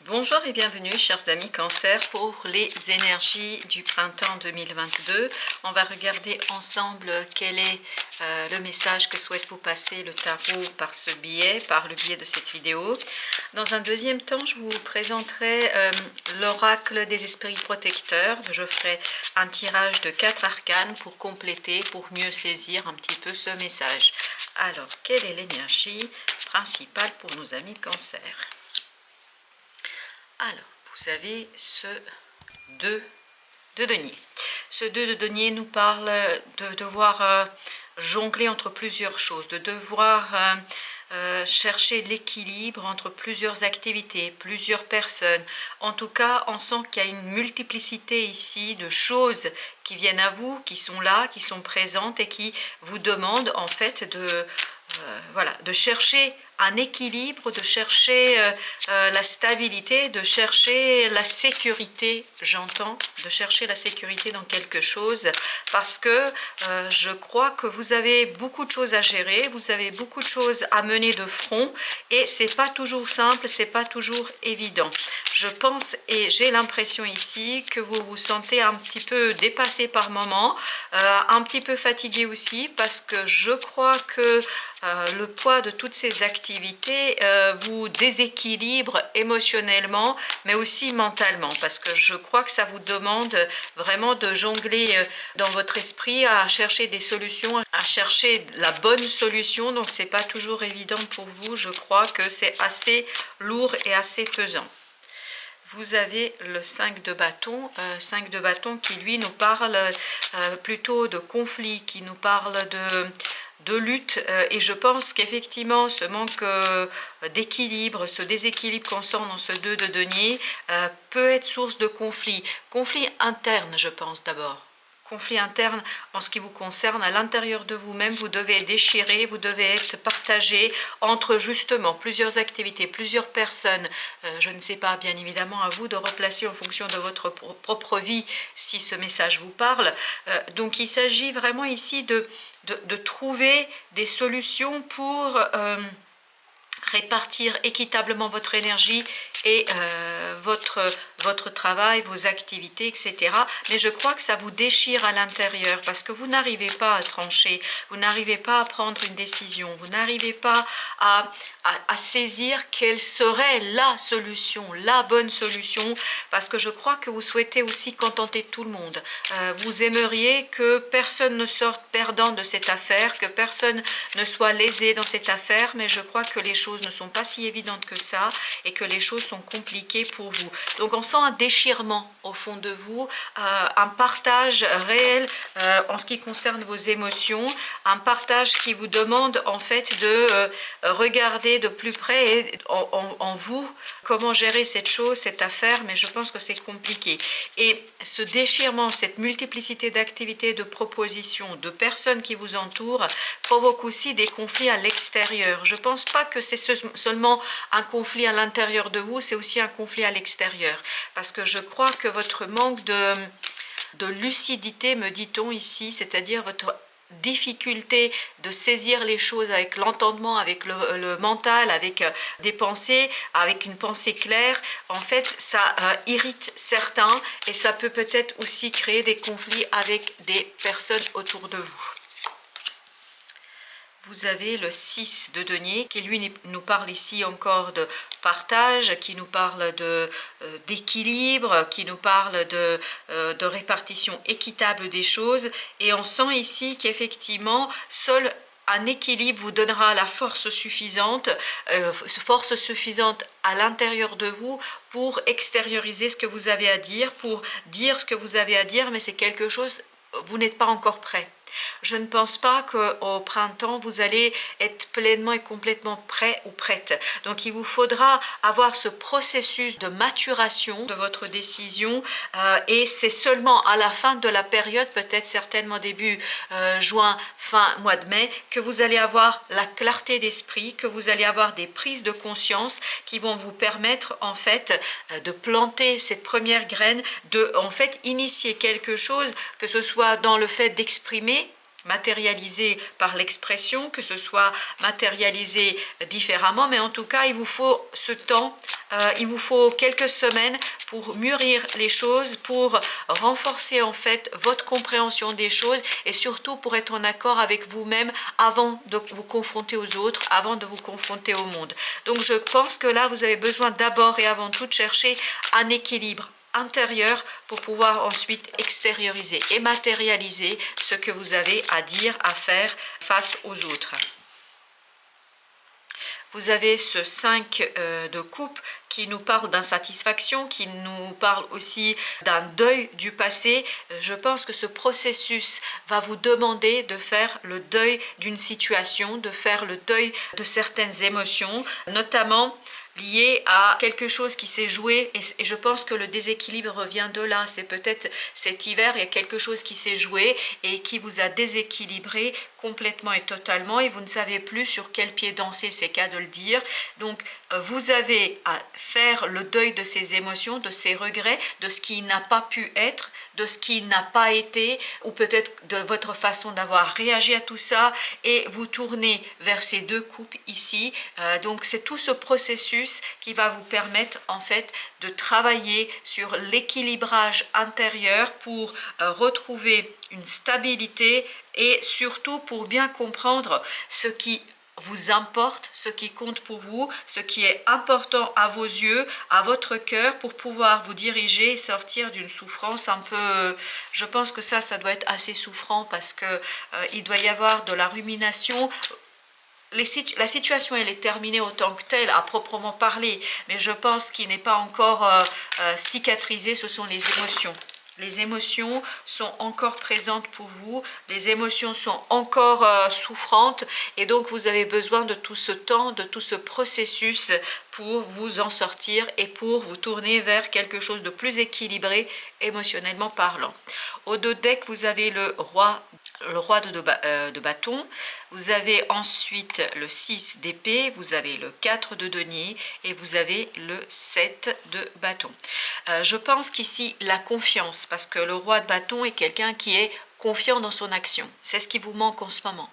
Bonjour et bienvenue chers amis Cancer pour les énergies du printemps 2022. On va regarder ensemble quel est le message que souhaite vous passer le tarot par le biais de cette vidéo. Dans un deuxième temps, je vous présenterai l'oracle des esprits protecteurs. Je ferai un tirage de 4 arcanes pour compléter, pour mieux saisir un petit peu ce message. Alors, quelle est l'énergie principale pour nos amis Cancer ? Alors, vous avez ce 2 de denier. Ce 2 de denier nous parle de devoir jongler entre plusieurs choses, de devoir chercher l'équilibre entre plusieurs activités, plusieurs personnes. En tout cas, on sent qu'il y a une multiplicité ici de choses qui viennent à vous, qui sont là, qui sont présentes et qui vous demandent en fait de chercher un équilibre, de chercher la stabilité, de chercher la sécurité, j'entends, de chercher la sécurité dans quelque chose, parce que je crois que vous avez beaucoup de choses à gérer, vous avez beaucoup de choses à mener de front, et c'est pas toujours simple, c'est pas toujours évident. Je pense et j'ai l'impression ici que vous vous sentez un petit peu dépassé par moment, un petit peu fatigué aussi, parce que je crois que le poids de toutes ces activités vous déséquilibre émotionnellement, mais aussi mentalement, parce que je crois que ça vous demande vraiment de jongler dans votre esprit à chercher des solutions, à chercher la bonne solution, donc c'est pas toujours évident pour vous. Je crois que c'est assez lourd et assez pesant. Vous avez le 5 de bâton, 5 de bâton qui lui nous parle plutôt de conflit, qui nous parle de lutte, et je pense qu'effectivement ce manque d'équilibre, ce déséquilibre qu'on sent dans ce 2 de denier peut être source de conflit interne, je pense d'abord. Conflit interne en ce qui vous concerne, à l'intérieur de vous-même, vous devez être déchiré, vous devez être partagé entre justement plusieurs activités, plusieurs personnes. Je ne sais pas, bien évidemment, à vous de replacer en fonction de votre propre vie si ce message vous parle. Donc il s'agit vraiment ici de trouver des solutions pour répartir équitablement votre énergie et votre travail, vos activités, etc. Mais je crois que ça vous déchire à l'intérieur parce que vous n'arrivez pas à trancher, vous n'arrivez pas à prendre une décision, vous n'arrivez pas à saisir quelle serait la solution, la bonne solution, parce que je crois que vous souhaitez aussi contenter tout le monde. Vous aimeriez que personne ne sorte perdant de cette affaire, que personne ne soit lésé dans cette affaire, mais je crois que les choses ne sont pas si évidentes que ça et que les choses sont compliquées pour vous. Donc on sent un déchirement au fond de vous, un partage réel en ce qui concerne vos émotions, un partage qui vous demande en fait de regarder de plus près en vous comment gérer cette chose, cette affaire, mais je pense que c'est compliqué. Et ce déchirement, cette multiplicité d'activités, de propositions, de personnes qui vous entourent, provoque aussi des conflits à l'extérieur. Je ne pense pas que c'est seulement un conflit à l'intérieur de vous, c'est aussi un conflit à l'extérieur. Parce que je crois que votre manque de lucidité, me dit-on ici, c'est-à-dire votre difficulté de saisir les choses avec l'entendement, avec le mental, avec des pensées, avec une pensée claire, en fait ça irrite certains et ça peut peut-être aussi créer des conflits avec des personnes autour de vous. Vous avez le 6 de denier qui lui nous parle ici encore de partage, qui nous parle d'équilibre, qui nous parle de répartition équitable des choses. Et on sent ici qu'effectivement, seul un équilibre vous donnera la force suffisante à l'intérieur de vous pour extérioriser ce que vous avez à dire, pour dire ce que vous avez à dire, mais c'est quelque chose, vous n'êtes pas encore prêt. Je ne pense pas qu'au printemps, vous allez être pleinement et complètement prêt ou prête. Donc, il vous faudra avoir ce processus de maturation de votre décision et c'est seulement à la fin de la période, peut-être certainement début juin, fin mois de mai, que vous allez avoir la clarté d'esprit, que vous allez avoir des prises de conscience qui vont vous permettre en fait de planter cette première graine, de en fait initier quelque chose, que ce soit dans le fait d'exprimer, matérialisé par l'expression, que ce soit matérialisé différemment, mais en tout cas il vous faut ce temps il vous faut quelques semaines pour mûrir les choses, pour renforcer en fait votre compréhension des choses et surtout pour être en accord avec vous-même avant de vous confronter aux autres, avant de vous confronter au monde. Donc je pense que là, vous avez besoin d'abord et avant tout de chercher un équilibre intérieur pour pouvoir ensuite extérioriser et matérialiser ce que vous avez à dire, à faire face aux autres. Vous avez ce 5 de coupe qui nous parle d'insatisfaction, qui nous parle aussi d'un deuil du passé. Je pense que ce processus va vous demander de faire le deuil d'une situation, de faire le deuil de certaines émotions, notamment lié à quelque chose qui s'est joué et je pense que le déséquilibre revient de là. C'est peut-être cet hiver, il y a quelque chose qui s'est joué et qui vous a déséquilibré complètement et totalement et vous ne savez plus sur quel pied danser, c'est qu'à de le dire. Donc vous avez à faire le deuil de ces émotions, de ces regrets, de ce qui n'a pas pu être, de ce qui n'a pas été, ou peut-être de votre façon d'avoir réagi à tout ça, et vous tournez vers ces deux coupes ici. Donc c'est tout ce processus qui va vous permettre en fait de travailler sur l'équilibrage intérieur pour retrouver une stabilité et surtout pour bien comprendre ce qui vous importe, ce qui compte pour vous, ce qui est important à vos yeux, à votre cœur, pour pouvoir vous diriger et sortir d'une souffrance un peu... Je pense que ça doit être assez souffrant parce que il doit y avoir de la rumination. La situation elle est terminée autant que telle à proprement parler, mais je pense qu'il n'est pas encore cicatrisé, ce sont les émotions. Les émotions sont encore présentes pour vous, les émotions sont encore souffrantes et donc vous avez besoin de tout ce temps, de tout ce processus pour vous en sortir et pour vous tourner vers quelque chose de plus équilibré émotionnellement parlant. Au dos deck, vous avez le roi de bâton, vous avez ensuite le 6 d'épée, vous avez le 4 de denier et vous avez le 7 de bâton. Je pense qu'ici la confiance, parce que le roi de bâton est quelqu'un qui est confiant dans son action, c'est ce qui vous manque en ce moment.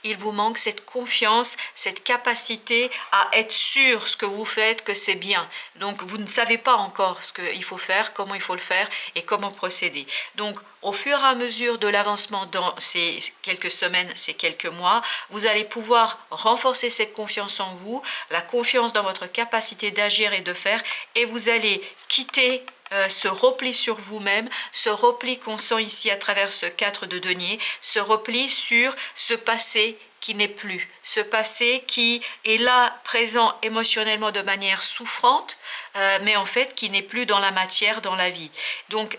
Il vous manque cette confiance, cette capacité à être sûr ce que vous faites, que c'est bien. Donc vous ne savez pas encore ce qu'il faut faire, comment il faut le faire et comment procéder. Donc au fur et à mesure de l'avancement dans ces quelques semaines, ces quelques mois, vous allez pouvoir renforcer cette confiance en vous, la confiance dans votre capacité d'agir et de faire, et vous allez quitter ce repli sur vous-même, ce repli qu'on sent ici à travers ce 4 de denier, ce repli sur ce passé qui n'est plus, ce passé qui est là, présent émotionnellement de manière souffrante, mais en fait qui n'est plus dans la matière, dans la vie. Donc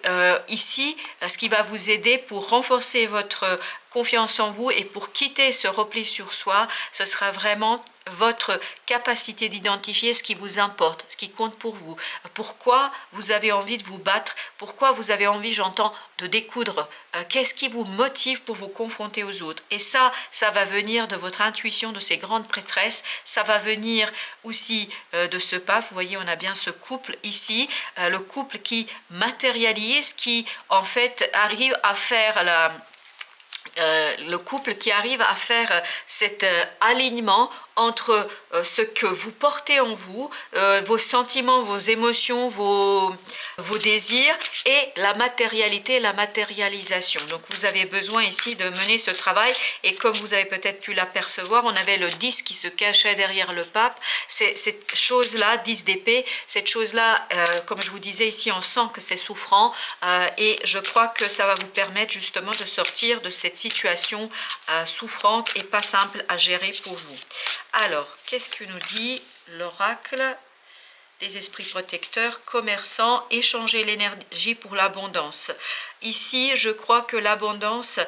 ici, ce qui va vous aider pour renforcer votre confiance en vous et pour quitter ce repli sur soi, ce sera vraiment votre capacité d'identifier ce qui vous importe, ce qui compte pour vous, pourquoi vous avez envie de vous battre, pourquoi vous avez envie, j'entends, de découdre, qu'est-ce qui vous motive pour vous confronter aux autres. Et ça va venir de votre intuition, de ces grandes prêtresses, ça va venir aussi de ce pape. Vous voyez, on a bien ce couple ici, le couple qui matérialise, qui en fait arrive à faire le couple qui arrive à faire cet alignement entre ce que vous portez en vous, vos sentiments, vos émotions, vos désirs et la matérialité, la matérialisation. Donc vous avez besoin ici de mener ce travail et comme vous avez peut-être pu l'apercevoir, on avait le 10 qui se cachait derrière le pape. Cette chose-là, 10 d'épée, cette chose-là, comme je vous disais ici, on sent que c'est souffrant et je crois que ça va vous permettre justement de sortir de cette situation souffrante et pas simple à gérer pour vous. Alors, qu'est-ce que nous dit l'oracle des esprits protecteurs, commerçants, échanger l'énergie pour l'abondance? Ici, je crois que l'abondance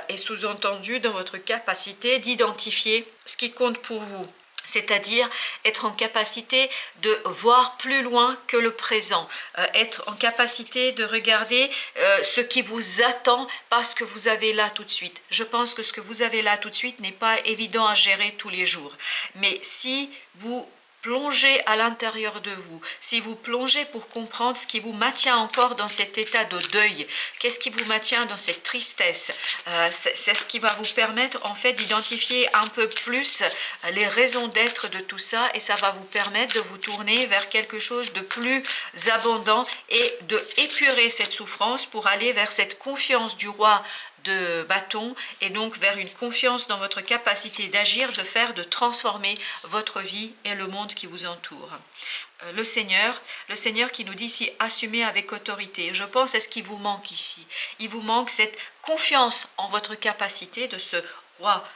est sous-entendue dans votre capacité d'identifier ce qui compte pour vous. C'est-à-dire être en capacité de voir plus loin que le présent, être en capacité de regarder ce qui vous attend parce que vous avez là tout de suite. Je pense que ce que vous avez là tout de suite n'est pas évident à gérer tous les jours. Mais si vous plongez à l'intérieur de vous, si vous plongez pour comprendre ce qui vous maintient encore dans cet état de deuil, qu'est-ce qui vous maintient dans cette tristesse, c'est ce qui va vous permettre en fait d'identifier un peu plus les raisons d'être de tout ça, et ça va vous permettre de vous tourner vers quelque chose de plus abondant et de épurer cette souffrance pour aller vers cette confiance du roi de bâton, et donc vers une confiance dans votre capacité d'agir, de faire, de transformer votre vie et le monde qui vous entoure. Le Seigneur qui nous dit ici, assumez avec autorité. Je pense à ce qui vous manque ici. Il vous manque cette confiance en votre capacité de ce roi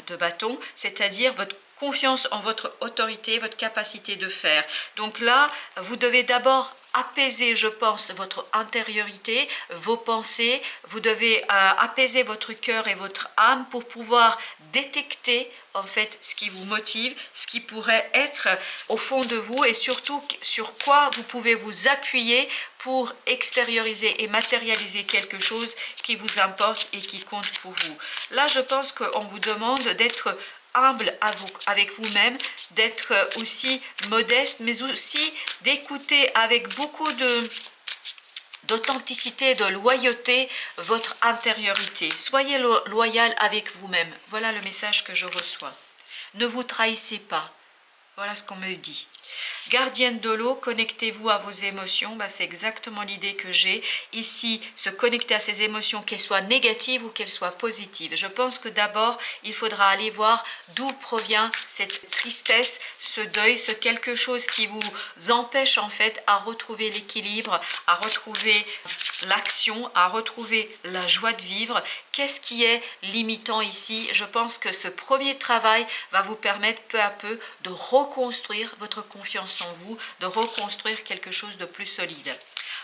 de bâton, c'est-à-dire votre confiance en votre autorité, votre capacité de faire. Donc là, vous devez d'abord apaiser, je pense, votre intériorité, vos pensées. Vous devez apaiser votre cœur et votre âme pour pouvoir détecter en fait ce qui vous motive, ce qui pourrait être au fond de vous, et surtout sur quoi vous pouvez vous appuyer pour extérioriser et matérialiser quelque chose qui vous importe et qui compte pour vous. Là, je pense qu'on vous demande d'être humble avec vous-même, d'être aussi modeste, mais aussi d'écouter avec beaucoup d'authenticité, de loyauté votre intériorité. Soyez loyal avec vous-même. Voilà le message que je reçois. Ne vous trahissez pas. Voilà ce qu'on me dit. Gardienne de l'eau, connectez-vous à vos émotions. C'est exactement l'idée que j'ai ici, se connecter à ces émotions, qu'elles soient négatives ou qu'elles soient positives. Je pense que d'abord, il faudra aller voir d'où provient cette tristesse, ce deuil, ce quelque chose qui vous empêche en fait à retrouver l'équilibre, à retrouver l'action, à retrouver la joie de vivre. Qu'est-ce qui est limitant ici? Je pense que ce premier travail va vous permettre peu à peu de reconstruire votre confiance en vous, de reconstruire quelque chose de plus solide.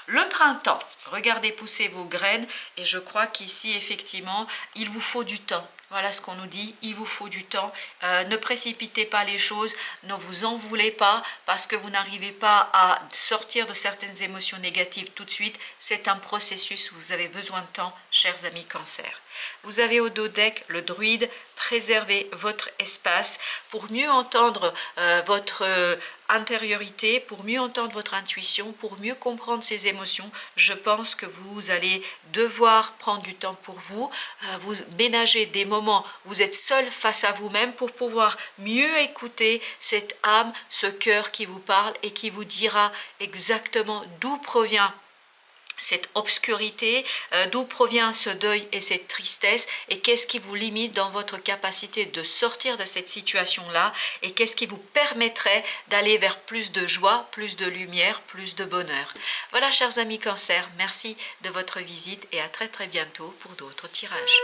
Le printemps, regardez pousser vos graines, et je crois qu'ici effectivement il vous faut du temps. Voilà ce qu'on nous dit, il vous faut du temps. Ne précipitez pas les choses, ne vous en voulez pas parce que vous n'arrivez pas à sortir de certaines émotions négatives tout de suite. C'est un processus, vous avez besoin de temps, chers amis Cancer. Vous avez au dos deck le druide, préservez votre espace pour mieux entendre votre intériorité, pour mieux entendre votre intuition, pour mieux comprendre ses émotions. Je pense que vous allez devoir prendre du temps pour vous, vous ménager des moments où vous êtes seul face à vous-même pour pouvoir mieux écouter cette âme, ce cœur qui vous parle et qui vous dira exactement d'où provient cette obscurité, d'où provient ce deuil et cette tristesse, et qu'est-ce qui vous limite dans votre capacité de sortir de cette situation-là, et qu'est-ce qui vous permettrait d'aller vers plus de joie, plus de lumière, plus de bonheur. Voilà, chers amis Cancer, merci de votre visite et à très très bientôt pour d'autres tirages.